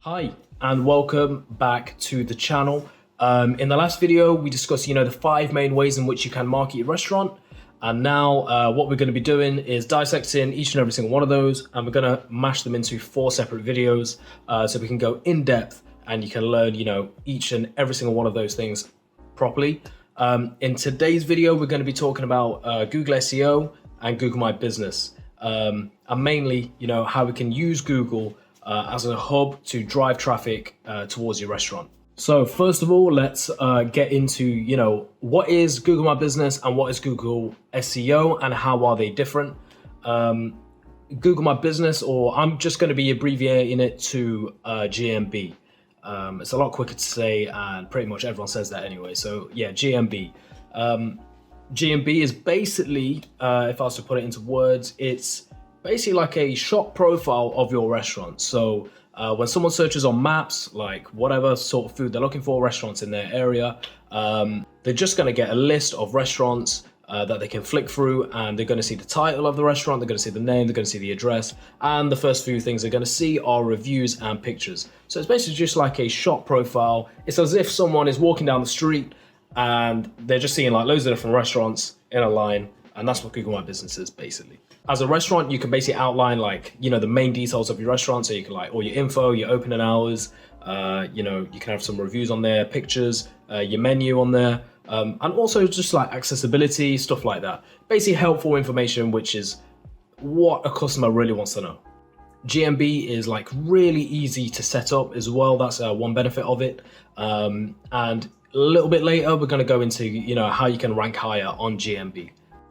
Hi, and welcome back to the channel. In the last video, we discussed, the 5 main ways in which you can market your restaurant. And now what we're going to be doing is dissecting each and every single one of those, and we're going to mash them into 4 separate videos so we can go in depth and you can learn, each and every single one of those things properly. In today's video, we're going to be talking about Google SEO and Google My Business, and mainly, how we can use Google as a hub to drive traffic towards your restaurant. So first of all, let's get into, what is Google My Business and what is Google SEO and how are they different? Google My Business, or I'm just going to be abbreviating it to GMB. It's a lot quicker to say, and pretty much everyone says that anyway. So yeah, GMB. GMB is basically, if I was to put it into words, it's basically like a shop profile of your restaurant. So when someone searches on maps, like whatever sort of food they're looking for, restaurants in their area, they're just going to get a list of restaurants that they can flick through, and they're going to see the title of the restaurant, they're going to see the name, they're going to see the address, and the first few things they're going to see are reviews and pictures. So it's basically just like a shop profile. It's as if someone is walking down the street and they're just seeing like loads of different restaurants in a line, and that's what Google My Business is basically. As a restaurant, you can basically outline the main details of your restaurant. So you can all your info, your opening hours, you can have some reviews on there, pictures, your menu on there, and also just like accessibility, stuff like that. Basically helpful information, which is what a customer really wants to know. GMB is like really easy to set up as well. That's one benefit of it. And a little bit later, we're going to go into, how you can rank higher on GMB.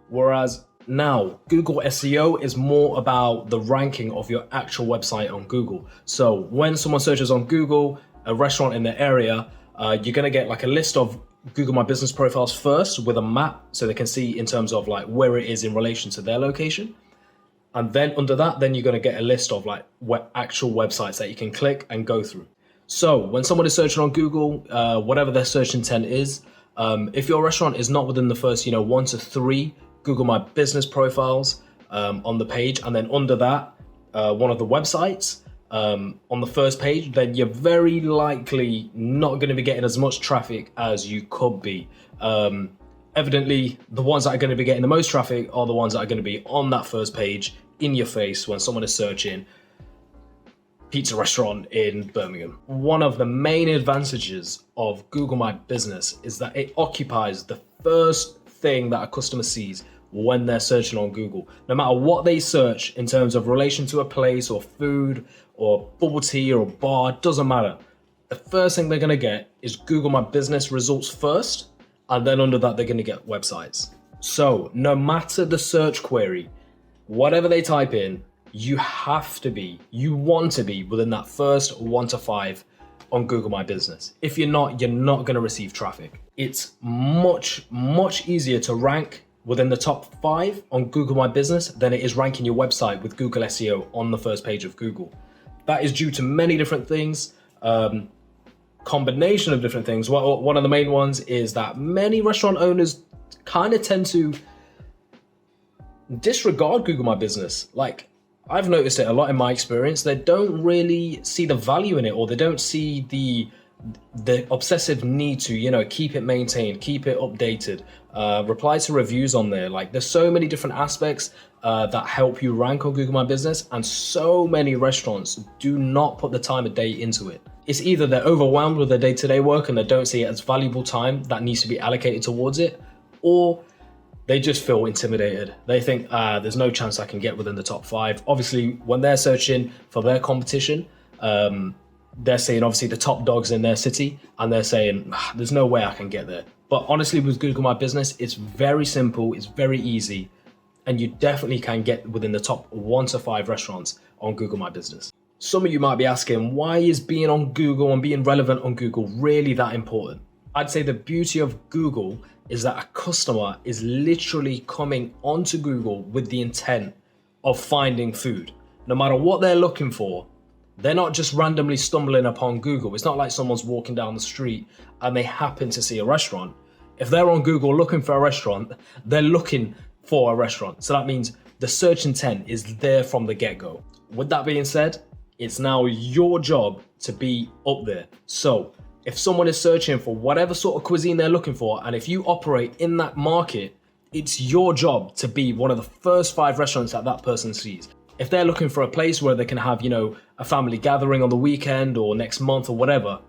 Whereas now, Google SEO is more about the ranking of your actual website on Google. So when someone searches on Google, a restaurant in their area, you're going to get like a list of Google My Business profiles first with a map, so they can see in terms of like where it is in relation to their location. And then under that, then you're going to get a list of like actual websites that you can click and go through. So when someone is searching on Google, whatever their search intent is, if your restaurant is not within the first, 1 to 3 Google My Business profiles on the page, and then under that, one of the websites on the first page, then you're very likely not going to be getting as much traffic as you could be. Evidently, the ones that are going to be getting the most traffic are the ones that are going to be on that first page in your face when someone is searching pizza restaurant in Birmingham. One of the main advantages of Google My Business is that it occupies the first thing that a customer sees when they're searching on Google. No matter what they search in terms of relation to a place or food or bubble tea or a bar, doesn't matter. The first thing they're going to get is Google My Business results first, and then under that they're going to get websites. So no matter the search query, whatever they type in, you want to be within that first 1 to 5 on Google My Business. If you're not going to receive traffic. It's much easier to rank within the top 5 on Google My Business than it is ranking your website with Google SEO on the first page of Google. That is due to many different things, combination of different things. One of the main ones is that many restaurant owners kind of tend to disregard Google My Business. Like, I've noticed it a lot in my experience. They don't really see the value in it, or they don't see the obsessive need to, keep it maintained, keep it updated, reply to reviews on there. Like, there's so many different aspects that help you rank on Google My Business, and so many restaurants do not put the time of day into it. It's either they're overwhelmed with their day-to-day work and they don't see it as valuable time that needs to be allocated towards it, or they just feel intimidated. They think, there's no chance I can get within the top 5. Obviously, when they're searching for their competition, they're seeing obviously the top dogs in their city, and they're saying, there's no way I can get there. But honestly, with Google My Business, it's very simple, it's very easy, and you definitely can get within the top 1 to 5 restaurants on Google My Business. Some of you might be asking, why is being on Google and being relevant on Google really that important? I'd say the beauty of Google is that a customer is literally coming onto Google with the intent of finding food. No matter what they're looking for, they're not just randomly stumbling upon Google. It's not like someone's walking down the street and they happen to see a restaurant. If they're on Google looking for a restaurant, they're looking for a restaurant. So that means the search intent is there from the get-go. With that being said, It's now your job to be up there. So if someone is searching for whatever sort of cuisine they're looking for, and if you operate in that market, it's your job to be one of the first 5 restaurants that that person sees. If they're looking for a place where they can have, a family gathering on the weekend or next month or whatever,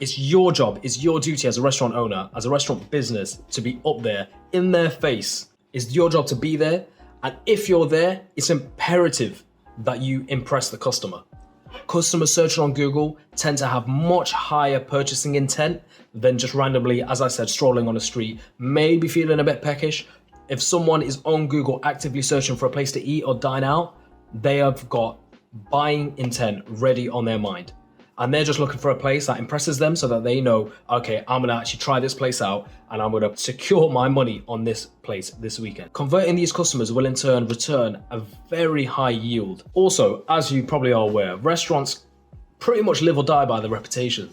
it's your job, it's your duty as a restaurant owner, as a restaurant business, to be up there in their face. It's your job to be there. And if you're there, it's imperative that you impress the customer. Customers searching on Google tend to have much higher purchasing intent than just randomly, as I said, strolling on the street, maybe feeling a bit peckish. If someone is on Google actively searching for a place to eat or dine out, they have got buying intent ready on their mind. And they're just looking for a place that impresses them so that they know, okay, I'm gonna actually try this place out and I'm gonna secure my money on this place this weekend. Converting these customers will in turn return a very high yield. Also, as you probably are aware, restaurants pretty much live or die by their reputation.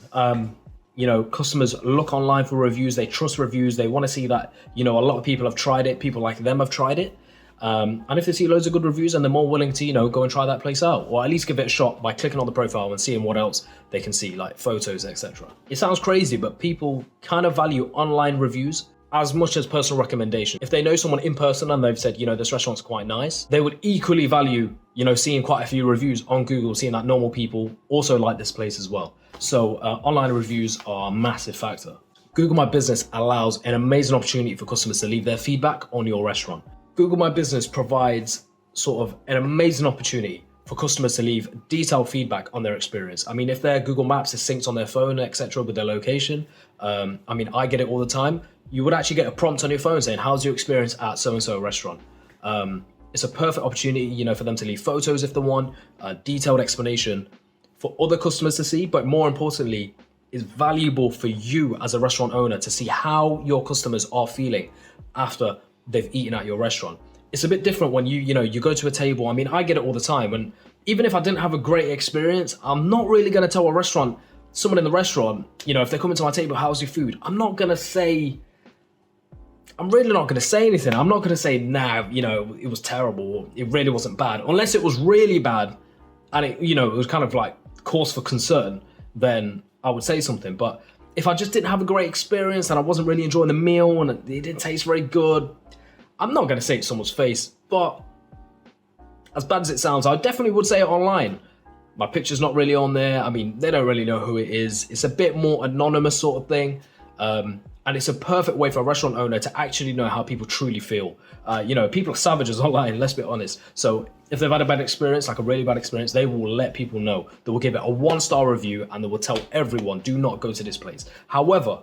Customers look online for reviews, they trust reviews, they wanna see that, a lot of people have tried it, people like them have tried it. And if they see loads of good reviews, and they're more willing to, go and try that place out, or at least give it a shot by clicking on the profile and seeing what else they can see, like photos, etc. It sounds crazy, but people kind of value online reviews as much as personal recommendation. If they know someone in person and they've said, this restaurant's quite nice, they would equally value, seeing quite a few reviews on Google, seeing that normal people also like this place as well. So online reviews are a massive factor. Google My Business allows an amazing opportunity for customers to leave their feedback on your restaurant. Google My Business provides sort of an amazing opportunity for customers to leave detailed feedback on their experience. I mean, if their Google Maps is synced on their phone, etc., with their location, I get it all the time. You would actually get a prompt on your phone saying, how's your experience at so-and-so restaurant? It's a perfect opportunity, for them to leave photos if they want, a detailed explanation for other customers to see, but more importantly, is valuable for you as a restaurant owner to see how your customers are feeling after they've eaten at your restaurant. It's a bit different when you go to a table. I get it all the time. And even if I didn't have a great experience, I'm not really going to tell someone in the restaurant, if they come into my table, how's your food? I'm really not going to say anything. I'm not going to say, nah, it was terrible. Or it really wasn't bad. Unless it was really bad and it was kind of like cause for concern, then I would say something. But if I just didn't have a great experience and I wasn't really enjoying the meal and it didn't taste very good, I'm not going to say it to someone's face. But as bad as it sounds, I definitely would say it online. My picture's not really on there. They don't really know who it is. It's a bit more anonymous sort of thing. And it's a perfect way for a restaurant owner to actually know how people truly feel. People are savages online, let's be honest. So if they've had a bad experience, like a really bad experience, they will let people know. They will give it a 1-star review and they will tell everyone, do not go to this place. However,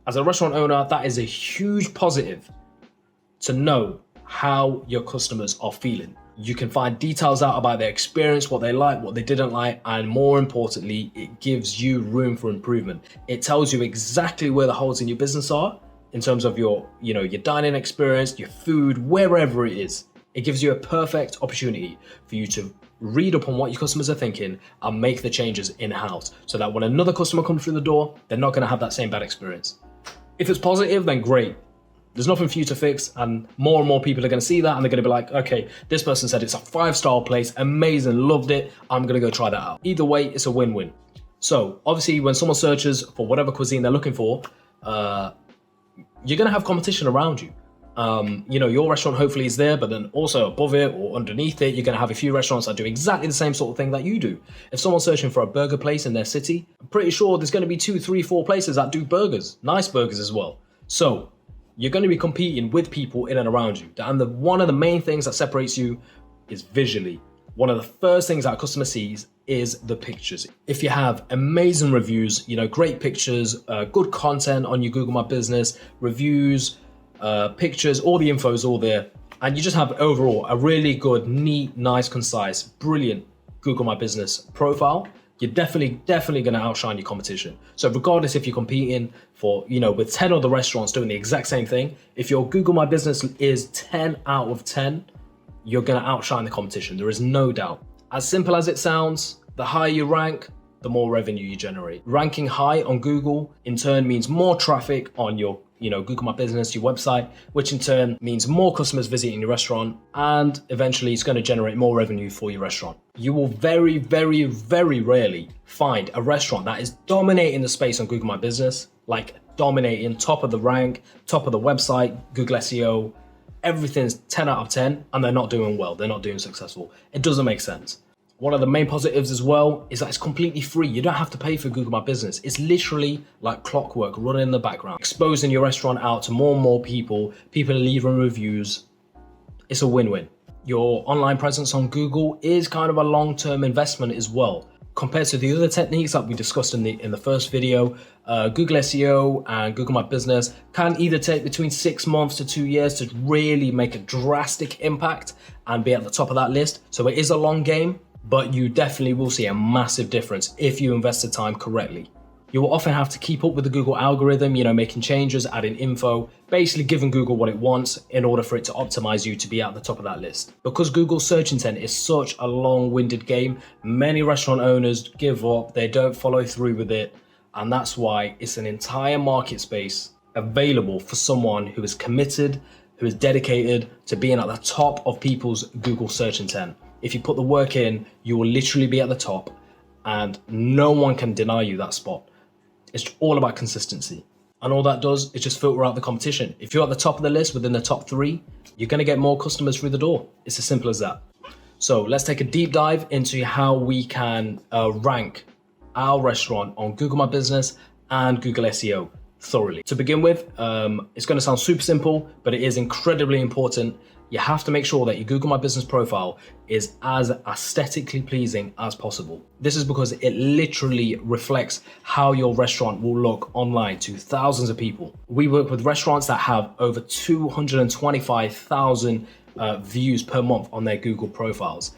as a restaurant owner, that is a huge positive to know how your customers are feeling. You can find details out about their experience, what they like, what they didn't like, and more importantly, it gives you room for improvement. It tells you exactly where the holes in your business are in terms of your dining experience, your food, wherever it is. It gives you a perfect opportunity for you to read up on what your customers are thinking and make the changes in-house so that when another customer comes through the door, they're not going to have that same bad experience. If it's positive, then great. There's nothing for you to fix, and more people are going to see that and they're going to be like, okay, this person said it's a 5-star place, amazing, loved it, I'm going to go try that out. Either way, it's a win-win. So obviously when someone searches for whatever cuisine they're looking for, you're going to have competition around you. Your restaurant hopefully is there, but then also above it or underneath it, you're going to have a few restaurants that do exactly the same sort of thing that you do. If someone's searching for a burger place in their city, I'm pretty sure there's going to be 2, 3, 4 places that do burgers, nice burgers as well. So you're going to be competing with people in and around you. And one of the main things that separates you is visually. One of the first things that a customer sees is the pictures. If you have amazing reviews, great pictures, good content on your Google My Business, reviews, pictures, all the info is all there. And you just have overall a really good, neat, nice, concise, brilliant Google My Business profile. You're definitely going to outshine your competition. So regardless if you're competing for, with 10 other restaurants doing the exact same thing, if your Google My Business is 10 out of 10, you're going to outshine the competition. There is no doubt. As simple as it sounds, the higher you rank, the more revenue you generate. Ranking high on Google in turn means more traffic on your Google My Business, your website, which in turn means more customers visiting your restaurant, and eventually it's going to generate more revenue for your restaurant. You will very, very, very rarely find a restaurant that is dominating the space on Google My Business, like dominating, top of the rank, top of the website, Google SEO, everything's 10 out of 10, and they're not doing well, they're not doing successful. It doesn't make sense. One of the main positives as well is that it's completely free. You don't have to pay for Google My Business. It's literally like clockwork running in the background, exposing your restaurant out to more and more people, people leaving reviews. It's a win-win. Your online presence on Google is kind of a long-term investment as well. Compared to the other techniques that we discussed in the first video, Google SEO and Google My Business can either take between 6 months to 2 years to really make a drastic impact and be at the top of that list. So it is a long game, but you definitely will see a massive difference if you invest the time correctly. You will often have to keep up with the Google algorithm, making changes, adding info, basically giving Google what it wants in order for it to optimize you to be at the top of that list. Because Google's search intent is such a long-winded game, many restaurant owners give up, they don't follow through with it, and that's why it's an entire market space available for someone who is committed, who is dedicated to being at the top of people's Google search intent. If you put the work in, you will literally be at the top, and no one can deny you that spot. It's all about consistency. And all that does is just filter out the competition. If you're at the top of the list within the top 3, you're going to get more customers through the door. It's as simple as that. So let's take a deep dive into how we can rank our restaurant on Google My Business and Google SEO thoroughly. To begin with, it's going to sound super simple, but it is incredibly important. You have to make sure that your Google My Business profile is as aesthetically pleasing as possible. This is because it literally reflects how your restaurant will look online to thousands of people. We work with restaurants that have over 225,000 views per month on their Google profiles.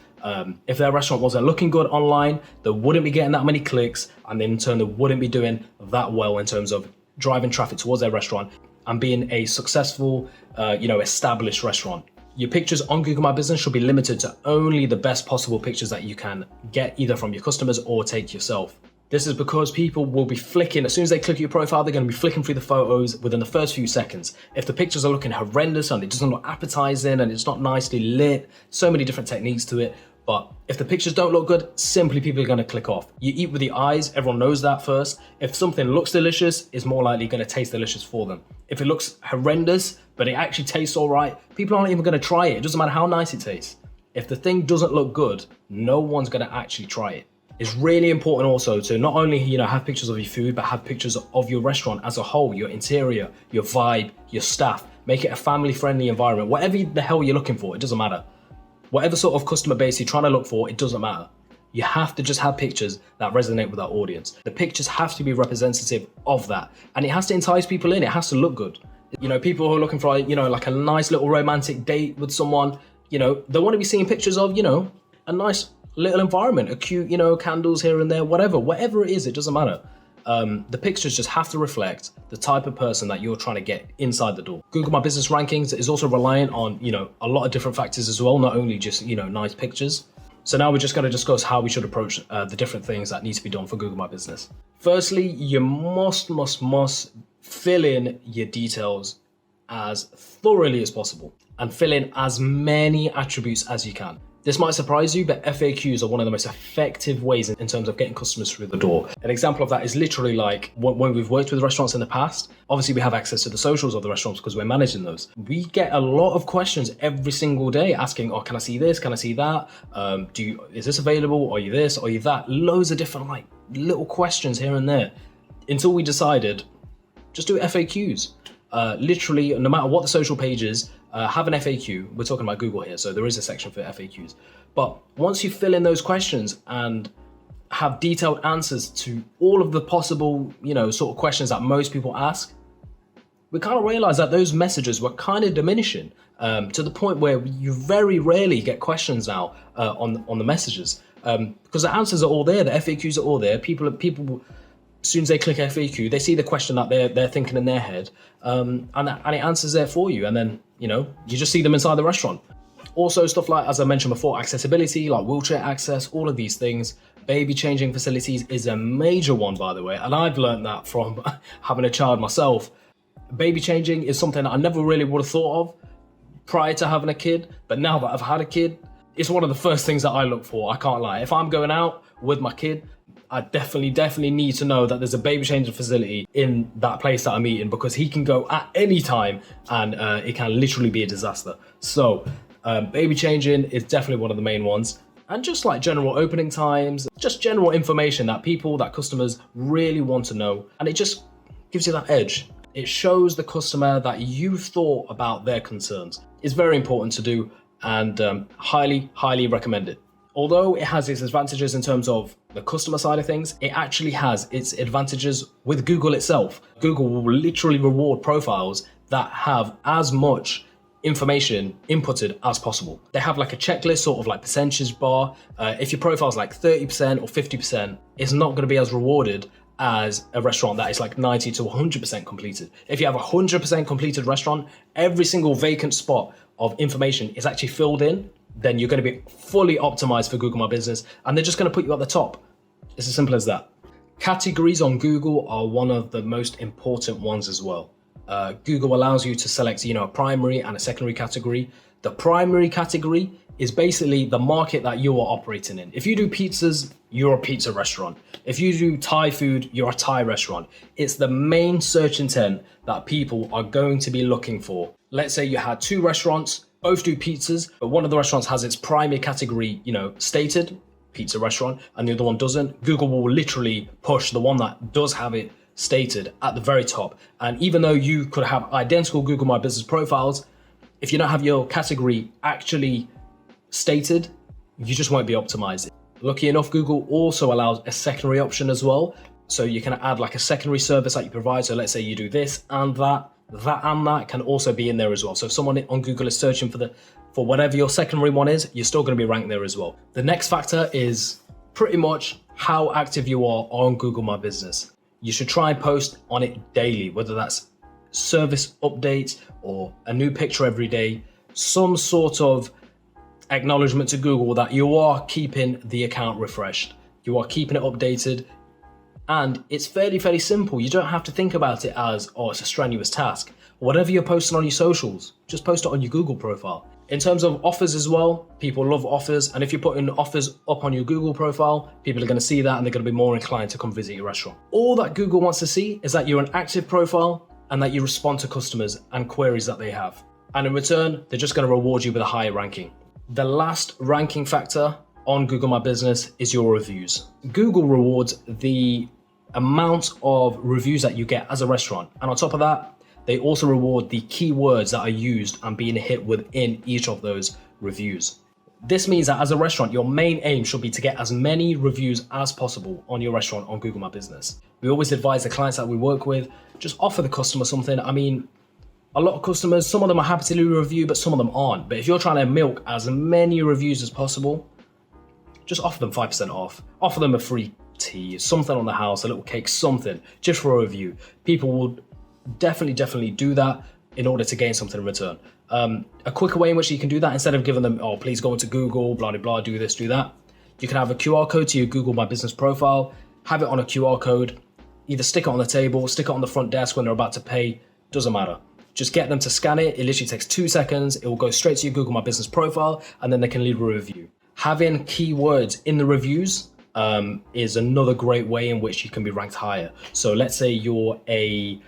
If their restaurant wasn't looking good online, they wouldn't be getting that many clicks, and in turn, they wouldn't be doing that well in terms of driving traffic towards their restaurant and being a successful, established restaurant. Your pictures on Google My Business should be limited to only the best possible pictures that you can get either from your customers or take yourself. This is because people will be flicking, as soon as they click your profile, they're going to be flicking through the photos within the first few seconds. If the pictures are looking horrendous and it doesn't look appetizing and it's not nicely lit, so many different techniques to it. But if the pictures don't look good, simply people are going to click off. You eat with the eyes, everyone knows that first. If something looks delicious, it's more likely going to taste delicious for them. If it looks horrendous, but it actually tastes all right, people aren't even going to try it. It doesn't matter how nice it tastes. If the thing doesn't look good, no one's going to actually try it. It's really important also to not only have pictures of your food, but have pictures of your restaurant as a whole, your interior, your vibe, your staff. Make it a family-friendly environment. Whatever the hell you're looking for, it doesn't matter. Whatever sort of customer base you're trying to look for, it doesn't matter. You have to just have pictures that resonate with that audience. The pictures have to be representative of that. And it has to entice people in, it has to look good. People who are looking for, like a nice little romantic date with someone, they want to be seeing pictures of, a nice little environment, a cute, candles here and there, whatever it is, it doesn't matter. The pictures just have to reflect the type of person that you're trying to get inside the door. Google My Business rankings is also reliant on, a lot of different factors as well, not only just, nice pictures. So now we're just going to discuss how we should approach the different things that need to be done for Google My Business. Firstly, you must fill in your details as thoroughly as possible and fill in as many attributes as you can. This might surprise you, but FAQs are one of the most effective ways in terms of getting customers through the door. An example of that is literally like when we've worked with restaurants in the past, obviously we have access to the socials of the restaurants because we're managing those. We get a lot of questions every single day asking, oh, can I see this? Can I see that? Is this available? Are you this? Are you that? Loads of different little questions here and there until we decided just do FAQs. Literally, no matter what the social page is, have an FAQ. We're talking about Google here, so there is a section for FAQs. But once you fill in those questions and have detailed answers to all of the possible, sort of questions that most people ask, we kind of realized that those messages were kind of diminishing to the point where you very rarely get questions now on the messages because the answers are all there, the FAQs are all there. People, as soon as they click FAQ, they see the question that they're thinking in their head, and it answers there for you. And then, you just see them inside the restaurant. Also, stuff like, as I mentioned before, accessibility, like wheelchair access, all of these things. Baby changing facilities is a major one, by the way. And I've learned that from having a child myself. Baby changing is something that I never really would have thought of prior to having a kid, but now that I've had a kid, it's one of the first things that I look for. I can't lie. If I'm going out with my kid, I definitely need to know that there's a baby changing facility in that place that I'm eating, because he can go at any time and it can literally be a disaster. So baby changing is definitely one of the main ones. And just like general opening times, just general information that customers really want to know. And it just gives you that edge. It shows the customer that you've thought about their concerns. It's very important to do, and highly recommend it. Although it has its advantages in terms of the customer side of things, it actually has its advantages with Google itself. Google will literally reward profiles that have as much information inputted as possible. They have like a checklist, sort of like percentage bar. If your profile's like 30% or 50%, it's not going to be as rewarded as a restaurant that is like 90 to 100% completed. If you have a 100% completed restaurant, every single vacant spot of information is actually filled in, then you're going to be fully optimized for Google My Business, and they're just going to put you at the top. It's as simple as that. Categories on Google are one of the most important ones as well. Google allows you to select, a primary and a secondary category. The primary category is basically the market that you are operating in. If you do pizzas, you're a pizza restaurant. If you do Thai food, you're a Thai restaurant. It's the main search intent that people are going to be looking for. Let's say you had two restaurants, both do pizzas, but one of the restaurants has its primary category, stated, pizza restaurant, and the other one doesn't. Google will literally push the one that does have it stated at the very top. And even though you could have identical Google My Business profiles, if you don't have your category actually stated, you just won't be optimized. Lucky enough, Google also allows a secondary option as well. So you can add like a secondary service that you provide. So let's say you do this and that and that can also be in there as well. So if someone on Google is searching for whatever your secondary one is, you're still going to be ranked there as well. The next factor is pretty much how active you are on Google My Business. You should try and post on it daily, whether that's service updates or a new picture every day, some sort of acknowledgement to Google that you are keeping the account refreshed, you are keeping it updated. And it's fairly simple. You don't have to think about it as, it's a strenuous task. Whatever you're posting on your socials, just post it on your Google profile. In terms of offers as well, people love offers. And if you're putting offers up on your Google profile, people are going to see that and they're going to be more inclined to come visit your restaurant. All that Google wants to see is that you're an active profile and that you respond to customers and queries that they have. And in return, they're just going to reward you with a higher ranking. The last ranking factor on Google My Business is your reviews. Google rewards the amount of reviews that you get as a restaurant. And on top of that, they also reward the keywords that are used and being hit within each of those reviews. This means that as a restaurant, your main aim should be to get as many reviews as possible on your restaurant on Google My Business. We always advise the clients that we work with, just offer the customer something. I mean, a lot of customers, some of them are happy to leave a review, but some of them aren't. But if you're trying to milk as many reviews as possible, just offer them 5% off. Offer them a free tea, something on the house, a little cake, something, just for a review. People will definitely do that in order to gain something in return. A quicker way in which you can do that, instead of giving them, please go into Google, blah, blah, blah, do this, do that. You can have a QR code to your Google My Business profile, have it on a QR code, either stick it on the table, stick it on the front desk when they're about to pay, doesn't matter. Just get them to scan it. It literally takes 2 seconds. It will go straight to your Google My Business profile, and then they can leave a review. Having keywords in the reviews is another great way in which you can be ranked higher. So let's say you're a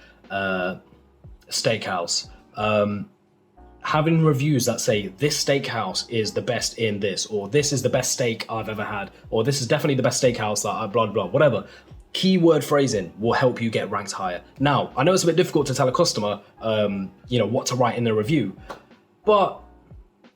steakhouse. Having reviews that say this steakhouse is the best in this, or this is the best steak I've ever had, or this is definitely the best steakhouse that I blah, blah, whatever. Keyword phrasing will help you get ranked higher. Now, I know it's a bit difficult to tell a customer, what to write in their review, but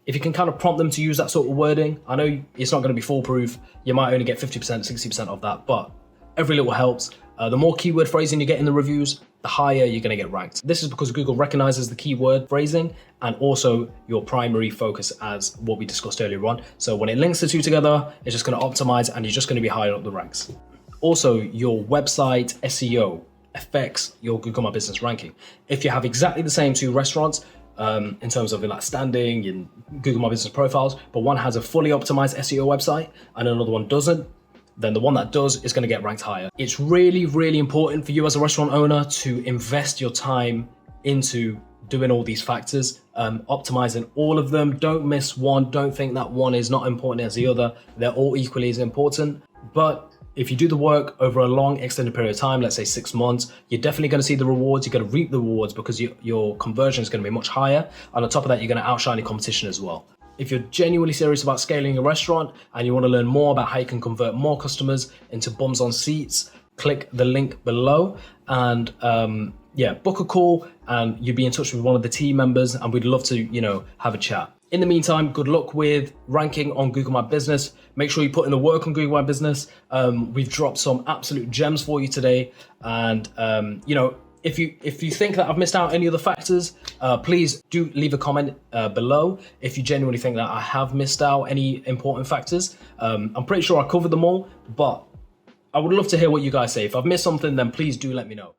if you can kind of prompt them to use that sort of wording, I know it's not going to be foolproof. You might only get 50%, 60% of that, but every little helps. The more keyword phrasing you get in the reviews, the higher you're going to get ranked. This is because Google recognizes the keyword phrasing and also your primary focus, as what we discussed earlier on. So when it links the two together, it's just going to optimize and you're just going to be higher up the ranks. Also, your website SEO affects your Google My Business ranking. If you have exactly the same two restaurants, in terms of like standing in Google My Business profiles, but one has a fully optimized SEO website and another one doesn't, then the one that does is going to get ranked higher. It's really important for you as a restaurant owner to invest your time into doing all these factors, optimizing all of them. Don't miss one. Don't think that one is not important as the other. They're all equally as important. But if you do the work over a long extended period of time, let's say 6 months, you're definitely going to see the rewards. You're going to reap the rewards because your conversion is going to be much higher. And on top of that, you're going to outshine your competition as well. If you're genuinely serious about scaling your restaurant and you want to learn more about how you can convert more customers into bums on seats, click the link below and book a call and you'll be in touch with one of the team members and we'd love to, have a chat. In the meantime, good luck with ranking on Google My Business. Make sure you put in the work on Google My Business. We've dropped some absolute gems for you today. And, if you think that I've missed out any other factors, please do leave a comment below. If you genuinely think that I have missed out any important factors, I'm pretty sure I covered them all, but I would love to hear what you guys say. If I've missed something, then please do let me know.